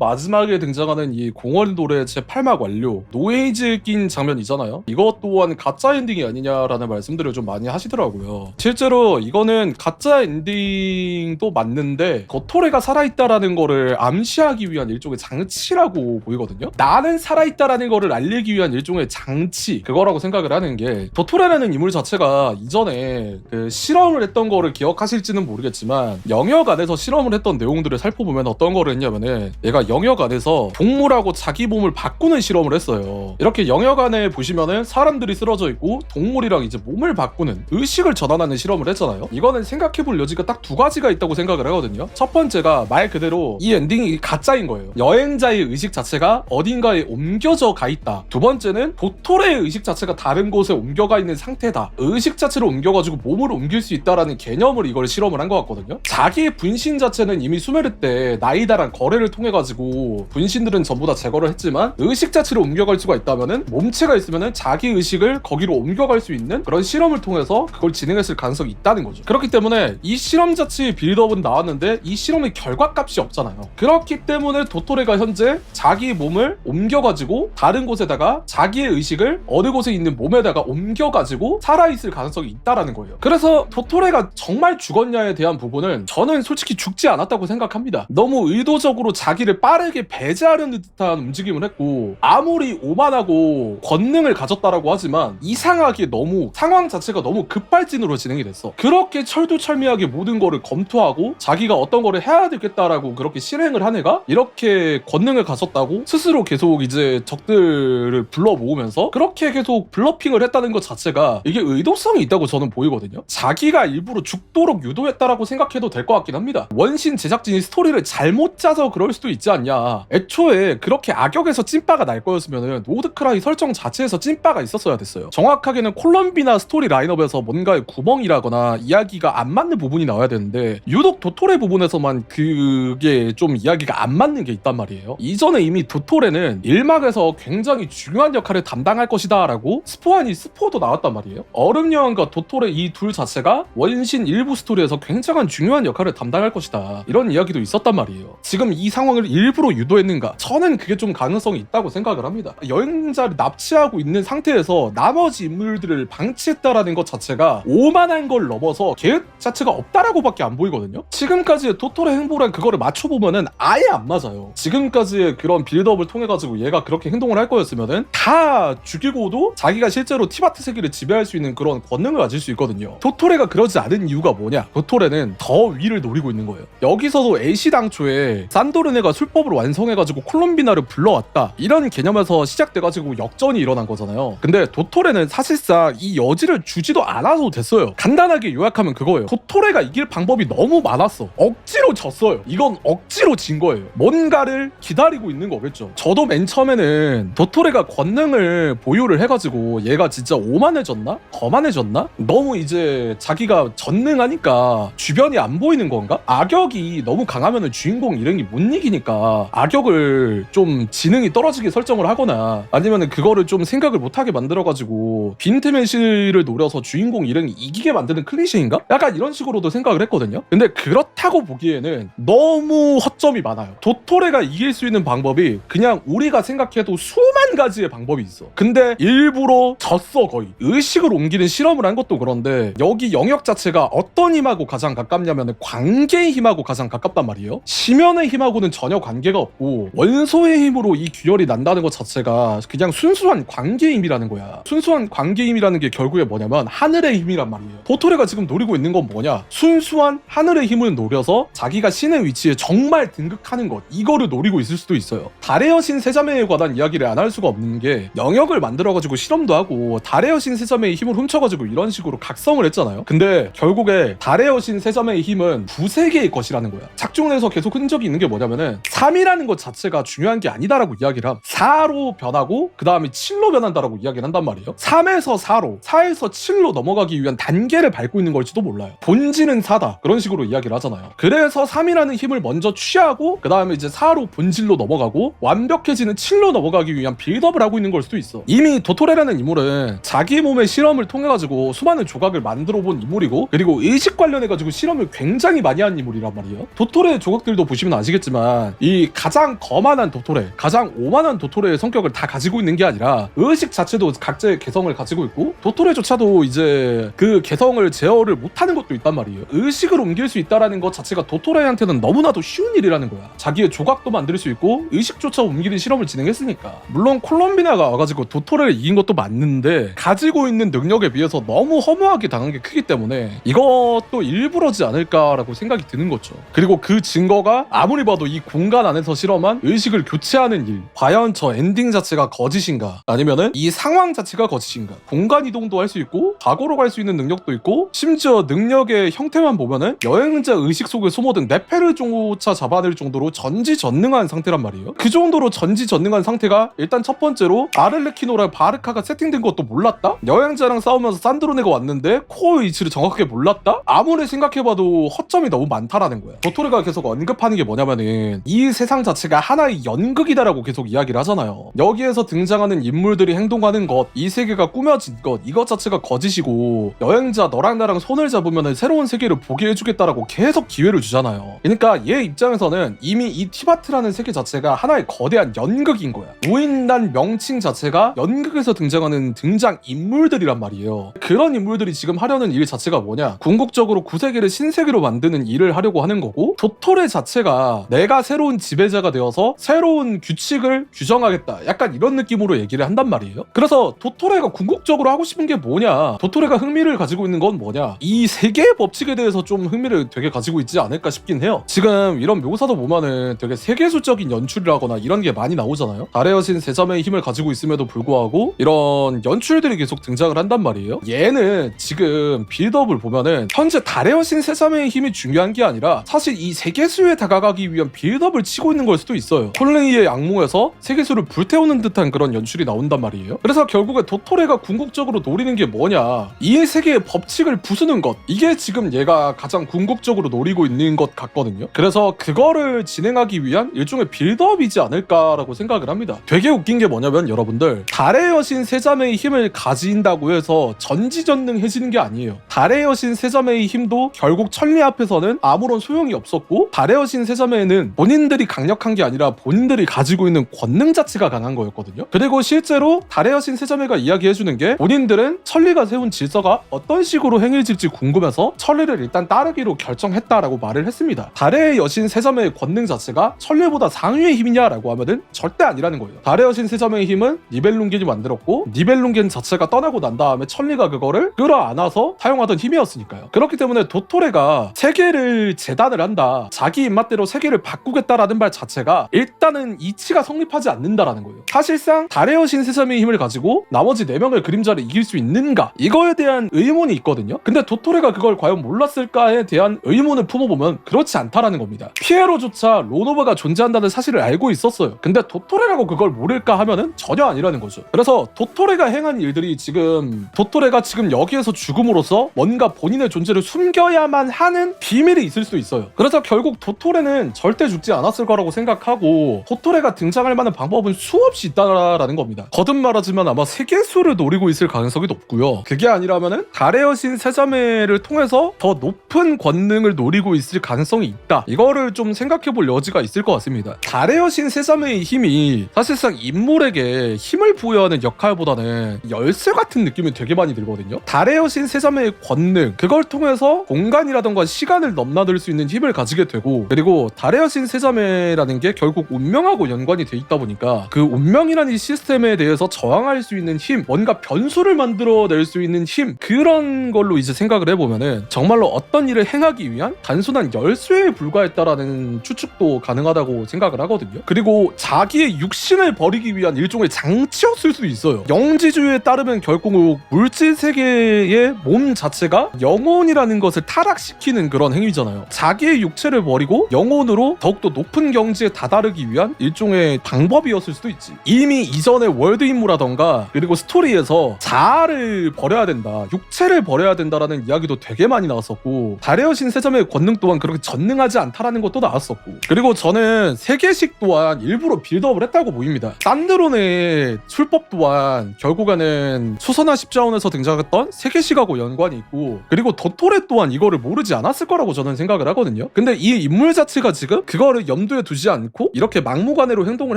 마지막에 등장하는 이 공원 노래 제8막 완료 노에이즈 낀 장면이잖아요. 이것 또한 가짜 엔딩이 아니냐라는 말씀들을 좀 많이 하시더라고요. 실제로 이거는 가짜 엔딩도 맞는데 도토레가 살아있다라는 거를 암시하기 위한 일종의 장치라고 보이거든요. 나는 살아있다라는 거를 알리기 위한 일종의 장치, 그거라고 생각을 하는 게, 도토레라는 인물 자체가 이전에 그 실험을 했던 거를 기억하실지는 모르겠지만 영역 안에서 실험을 했던 내용들을 살펴보면 어떤 거를 했냐면은, 얘가 영역 안에서 동물하고 자기 몸을 바꾸는 실험을 했어요. 이렇게 영역 안에 보시면은 사람들이 쓰러져 있고 동물이랑 이제 몸을 바꾸는, 의식을 전환하는 실험을 했잖아요. 이거는 생각해볼 여지가 딱 두 가지가 있다고 생각을 하거든요. 첫 번째가 말 그대로 이 엔딩이 가짜인 거예요. 여행자의 의식 자체가 어딘가에 옮겨져 가 있다. 두 번째는 도토레의 의식 자체가 다른 곳에 옮겨가 있는 상태다. 의식 자체를 옮겨가지고 몸을 옮길 수 있다라는 개념으로 이걸 실험을 한 것 같거든요. 자기의 분신 자체는 이미 수메르 때 나이다랑 거래를 통해 가지고 분신들은 전부 다 제거를 했지만, 의식 자체를 옮겨갈 수가 있다면은, 몸체가 있으면은 자기 의식을 거기로 옮겨갈 수 있는 그런 실험을 통해서 그걸 진행했을 가능성이 있다는 거죠. 그렇기 때문에 이 실험 자체의 빌드업은 나왔는데 이 실험의 결과값이 없잖아요. 그렇기 때문에 도토레가 현재 자기 몸을 옮겨가지고 다른 곳에다가 자기의 의식을 어느 곳에 있는 몸에다가 옮겨가지고 살아있을 가능성이 있다라는 거예요. 그래서 도토레가 정말 죽었냐에 대한 부분은 저는 솔직히 죽지 않았다고 생각합니다. 너무 의도적으로 자기를 빠르게 배제하려는 듯한 움직임을 했고, 아무리 오만하고 권능을 가졌다라고 하지만 이상하게 너무 상황 자체가 너무 급발진으로 진행이 됐어. 그렇게 철두철미하게 모든 거를 검토하고 자기가 어떤 거를 해야 되겠다라고 그렇게 실행을 한 애가 이렇게 권능을 가졌다고 스스로 계속 이제 적들을 불러 모으면서 그렇게 계속 블러핑을 했다는 것 자체가 이게 의도성이 있다고 저는 보이거든요. 자기가 일부러 죽도록 유도했다라고 생각해도 될 것 같긴 합니다. 원신 제작진이 스토리를 잘못 짜서 그럴 수도 있지 않냐. 애초에 그렇게 악역에서 찐빠가 날 거였으면은 노드크라이 설정 자체에서 찐빠가 있었어야 됐어요. 정확하게는 콜럼비나 스토리 라인업에서 뭔가의 구멍이라거나 이야기가 안 맞는 부분이 나와야 되는데, 유독 도토레 부분에서만 그게 좀 이야기가 안 맞는 게 있단 말이에요. 이전에 이미 도토레는 1막에서 굉장히 중요한 역할을 담당할 것이다 라고 스포 아닌 스포도 나왔단 말이에요. 얼음여왕과 도토레 이 둘 자체가 원신 일부 스토리에서 굉장한 중요한 역할을 담당할 것이다, 이런 이야기도 있었단 말이에요. 지금 이 상황을 일부러 유도했는가? 저는 그게 좀 가능성이 있다고 생각을 합니다. 여행자를 납치하고 있는 상태에서 나머지 인물들을 방치했다라는 것 자체가 오만한 걸 넘어서 계획 자체가 없다라고밖에 안 보이거든요. 지금까지의 도토레 행보랑 그거를 맞춰보면은 아예 안 맞아요. 지금까지의 그런 빌드업을 통해 가지고 얘가 그렇게 행동을 할 거였으면은 다 죽이고도 자기가 실제로 티바트 세계를 지배할 수 있는 그런 권능을 가질 수 있거든요. 도토레가 그러지 않은 이유가 뭐냐? 도토레는 더 위를 노리고 있는 거예요. 여기서도 애시 당초에 산도르네가 술법을 완성해가지고 콜롬비나를 불러왔다, 이런 개념에서 시작돼가지고 역전이 일어난 거잖아요. 근데 도토레는 사실상 이 여지를 주지도 않아도 됐어요. 간단하게 요약하면 그거예요. 도토레가 이길 방법이 너무 많았어. 억지로 졌어요. 이건 억지로 진 거예요. 뭔가를 기다리고 있는 거겠죠. 저도 맨 처음에는 도토레가 권능을 보유를 해가지고 얘가 진짜 오만해졌나? 거만해졌나? 너무 이제 자기가 전능하니까 주변이 안 보이는 건가? 악역이 너무 강하면은 주인공 일행이 못 이기니까 악역을 좀 지능이 떨어지게 설정을 하거나 아니면은 그거를 좀 생각을 못하게 만들어가지고 빈틈의실을 노려서 주인공 일행이 이기게 만드는 클리셰인가? 약간 이런 식으로도 생각을 했거든요. 근데 그렇다고 보기에는 너무 허점이 많아요. 도토레가 이길 수 있는 방법이 그냥 우리가 생각해도 수만 가지의 방법이 있어. 근데 일부러 졌어. 거의 의식을 옮기는 실험을 한 것도 그런데, 여기 영역 자체가 어떤 힘하고 가장 가깝냐면 관계의 힘하고 가장 가깝단 말이에요. 심연의 힘하고는 전혀 관계가 없고 원소의 힘으로 이 균열이 난다는 것 자체가 그냥 순수한 관계의 힘이라는 거야. 순수한 관계의 힘이라는 게 결국에 뭐냐면 하늘의 힘이란 말이에요. 도토레가 지금 노리고 있는 건 뭐냐? 순수한 하늘의 힘을 노려서 자기가 신의 위치에 정말 등극하는 것, 이거를 노리고 있을 수도 있어요. 달의 여신 세자매에 관한 이야기를 안 할 수가 없는 게, 영역을 만들어가지고 실험도 하고 달의 여신 세자매의 힘을 훔쳐가지고 이런 식으로 각성을 했잖아요. 근데 결국에 달의 여신 세자매의 힘은 두세계의 것이라는 거야. 작중에서 계속 흔적이 있는 게 뭐냐면은 3이라는 것 자체가 중요한 게 아니다라고 이야기를 함. 4로 변하고 그 다음에 7로 변한다라고 이야기를 한단 말이에요. 3에서 4로, 4에서 7로 넘어가기 위한 단계를 밟고 있는 걸지도 몰라요. 본질은 4다, 그런 식으로 이야기를 하잖아요. 그래서 3이라는 힘을 먼저 취하고 그 다음에 이제 4로 본질로 넘어가고 완벽해지는 7로 넘어가기 위한 빌드업을 하고 있는 걸 수도 있어. 이미 도토레라는 인물은 자기 몸의 실험을 통해 가지고 수많은 조각을 만들어 본 인물이고, 그리고 의식 관련해 가지고 실험을 굉장히 많이 한 인물이란 말이에요. 도토레 조각들도 보시면 아시겠지만 이 가장 거만한 도토레, 가장 오만한 도토레의 성격을 다 가지고 있는 게 아니라 의식 자체도 각자의 개성을 가지고 있고, 도토레조차도 이제 그 개성을 제어를 못하는 것도 있단 말이에요. 의식을 옮길 수 있다라는 것 자체가 도토레한테는 너무나도 쉬운 일이라는 거야. 자기의 조각도 만들 수 있고 의식조차 옮기는 실험을 진행했으니까. 물론 콜롬비나가 와가지고 도토레를 이긴 것도 맞는데 가지고 있는 능력에 비해서 너무 허무하게 당한 게 크기 때문에 이것도 일부러지 않을까라고 생각이 드는 거죠. 그리고 그 증거가 아무리 봐도 이 공간 안에서 실험한 의식을 교체하는 일, 과연 저 엔딩 자체가 거짓인가, 아니면은 이 상황 자체가 거짓인가. 공간 이동도 할 수 있고 과거로 갈 수 있는 능력도 있고, 심지어 능력의 형태만 보면은 여행자 의식 속에 소모든 네페르조차 잡아낼 정도로 전지전능한 상태란 말이에요. 그 정도로 전지전능한 상태가 일단 첫 번째로 아를레키노랑 바르카가 세팅된 것도 몰랐다? 여행자랑 싸우면서 산드로네가 왔는데 코어의 위치를 정확하게 몰랐다? 아무리 생각해봐도 허점이 너무 많다라는 거야. 도토레가 계속 언급하는 게 뭐냐면은 이 세상 자체가 하나의 연극이다라고 계속 이야기를 하잖아요. 여기에서 등장하는 인물들이 행동하는 것, 이 세계가 꾸며진 것, 이것 자체가 거짓이고, 여행자 너랑 나랑 손을 잡으면 새로운 세계를 보게 해주겠다라고 계속 기회를 주잖아요. 그러니까 얘 입장에서는 이미 이 티바트라는 세계 자체가 하나의 거대한 연극인 거야. 우인단 명칭 자체가 연극에서 등장하는 등장 인물들이란 말이에요. 그런 인물들이 지금 하려는 일 자체가 뭐냐, 궁극적으로 구세계를 신세계로 만드는 일을 하려고 하는 거고, 도토레 자체가 내가 새로운 지배자가 되어서 새로운 규칙을 규정하겠다, 약간 이런 느낌으로 얘기를 한단 말이에요. 그래서 도토레가 궁극적으로 하고 싶은 게 뭐냐, 도토레가 흥미를 가지고 있는 건 뭐냐, 이 세계의 법칙에 대해서 좀 흥미를 되게 가지고 있지 않을까 싶긴 해요. 지금 이런 묘사도 보면은 되게 세계수적인 연출이라거나 이런 게 많이 나오잖아요. 달의 여신 세자매의 힘을 가지고 있음에도 불구하고 이런 연출들이 계속 등장을 한단 말이에요. 얘는 지금 빌드업을 보면은 현재 달의 여신 세자매의 힘이 중요한 게 아니라 사실 이 세계수에 다가가기 위한 빌드업을 치고 있는 걸 수도 있어요. 콜레이의 악몽에서 세계수를 불태우는 듯한 그런 연출이 나온단 말이에요. 그래서 결국에 도토레가 궁극적으로 노리는 게 뭐냐, 이 세계의 법칙을 부수는 것, 이게 지금 얘가 가장 궁극적으로 노리고 있는 것 같거든요. 그래서 그거를 진행하기 위한 일종의 빌드업이지 않을까라고 생각을 합니다. 되게 웃긴 게 뭐냐면 여러분들, 달의 여신 세자매의 힘을 가진다고 해서 전지전능해지는 게 아니에요. 달의 여신 세자매의 힘도 결국 천리 앞에서는 아무런 소용이 없었고, 달의 여신 세자매는 본인들이 강력한 게 아니라 본인들이 가지고 있는 권능 자체가 강한 거였거든요. 그리고 실제로 달의 여신 세자매가 이야기해주는 게, 본인들은 천리가 세운 질서가 어떤 식으로 행해질지 궁금해서 천리를 일단 따르기로 결정했다라고 말을 했습니다. 달의 여신 세자매의 권능 자체가 천리보다 상위의 힘이냐라고 하면은 절대 아니라는 거예요. 달의 여신 세자매의 힘은 니벨룽겐이 만들었고, 니벨룽겐 자체가 떠나고 난 다음에 천리가 그거를 끌어안아서 사용하던 힘이었으니까요. 그렇기 때문에 도토레가 세계를 재단을 한다, 자기 입맛대로 세계를 바꾸겠다라는 말 자체가 일단은 이치가 성립하지 않는다라는 거예요. 사실상 달의 여신 세자매의 힘을 가지고 나머지 4명의 그림자를 이길 수 있는가, 이거에 대한 의문이 있거든요. 근데 도토레가 그걸 과연 몰랐을까에 대한 의문을 품어보면 그렇지 않다라는 겁니다. 피에로조차 로노바가 존재한다는 사실을 알고 있었어요. 근데 도토레라고 그걸 모를까 하면은 전혀 아니라는 거죠. 그래서 도토레가 행한 일들이 지금, 도토레가 지금 여기에서 죽음으로써 뭔가 본인의 존재를 숨겨야만 하는 비밀이 있을 수도 있어요. 그래서 결국 도토레는 절대 죽지 않았을 거라고 생각하고, 도토레가 등장할 만한 방법은 수없이 있다라는 겁니다. 거듭 말하지만 아마 세계수를 노리고 있을 가능성이 높고요. 그게 아니라면은 달의 여신 세자매를 통해서 더 높은 권능을 노리고 있을 가능성이 있다, 이거를 좀 생각해볼 여지가 있을 것 같습니다. 달의 여신 세자매의 힘이 사실상 인물에게 힘을 부여하는 역할보다는 열쇠 같은 느낌이 되게 많이 들거든요. 달의 여신 세자매의 권능, 그걸 통해서 공간이라던가 시간을 넘나들 수 있는 힘을 가지게 되고, 그리고 달의 여신 세자매라는 게 결국 운명하고 연관이 돼 있다 보니까 그 운명이라는 시스템에 대해서 저항할 수 있는 힘, 뭔가 변수를 만들어낼 수 있는 힘, 그런 걸로 이제 생각을 해보면은 정말로 어떤 일을 행하기 위한 단순한 열쇠에 불과했다라는 추측도 가능하다고 생각을 하거든요. 그리고 자기의 육신을 버리기 위한 일종의 장치였을 수도 있어요. 영지주의에 따르면 결국 물질 세계의 몸 자체가 영혼이라는 것을 타락시키는 그런 행위잖아요. 자기의 육체를 버리고 영혼으로 더욱더 높은 경지에 다다르기 위한 일종의 방법이었을 수도 있지. 이미 이전의 월드 임무라던가 그리고 스토리에서 자아를 버려야 된다, 육체를 버려야 된다라는 이야기도 되게 많이 나왔었고, 달의 여신 세자매의 권능 또한 그렇게 전능하지 않다라는 것도 나왔었고, 그리고 저는 세계식 또한 일부러 빌드업을 했다고 보입니다. 딴 쌍드론의 출법 또한 결국에는 수선화 십자원에서 등장했던 세계시가고 연관이 있고, 그리고 도토레 또한 이거를 모르지 않았을 거라고 저는 생각을 하거든요. 근데 이 인물 자체가 지금 그거를 염두에 두지 않고 이렇게 막무가내로 행동을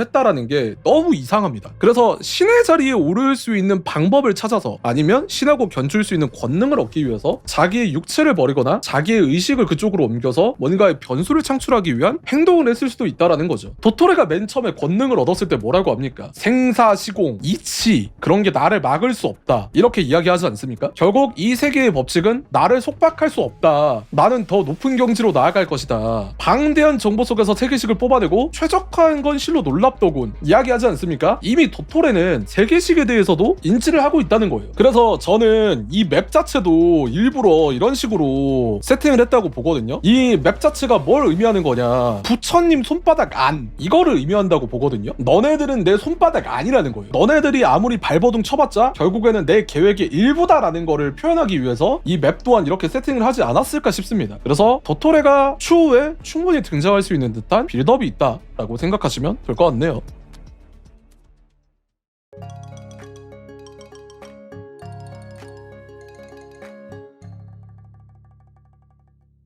했다라는 게 너무 이상합니다. 그래서 신의 자리에 오를 수 있는 방법을 찾아서, 아니면 신하고 견줄 수 있는 권능을 얻기 위해서 자기의 육체를 버리거나 자기의 의식을 그쪽으로 옮겨서 뭔가의 변수를 창출하기 위한 행동을 했을 수도 있다라는 거죠. 도토레가 맨 처음에 권능을 얻었을 때 뭐라고 합니까? 생사시공, 이치, 그런 게 나를 막을 수 없다, 이렇게 이야기하지 않습니까? 결국 이 세계의 법칙은 나를 속박할 수 없다, 나는 더 높은 경지로 나아갈 것이다, 방대한 정보 속에서 세계식을 뽑아내고 최적화한 건 실로 놀랍더군, 이야기하지 않습니까? 이미 도토레는 세계식에 대해서도 인지를 하고 있다는 거예요. 그래서 저는 이 맵 자체도 일부러 이런 식으로 세팅을 했다고 보거든요. 이 맵 자체가 뭘 의미하는 거냐, 부처님 손바닥 안, 이거를 의미한다고 보거든요. 너네들은 내 손바닥 안이라는 거예요. 너네들이 아무리 발버둥 쳐봤자 결국에는 내 계획의 일부다라는 거를 표현하기 위해서 이 맵 또한 이렇게 세팅을 하지 않았을까 싶습니다. 그래서 도토레가 추후에 충분히 등장할 수 있는 듯한 빌드업이 있다라고 생각하시면 될 것 같네요.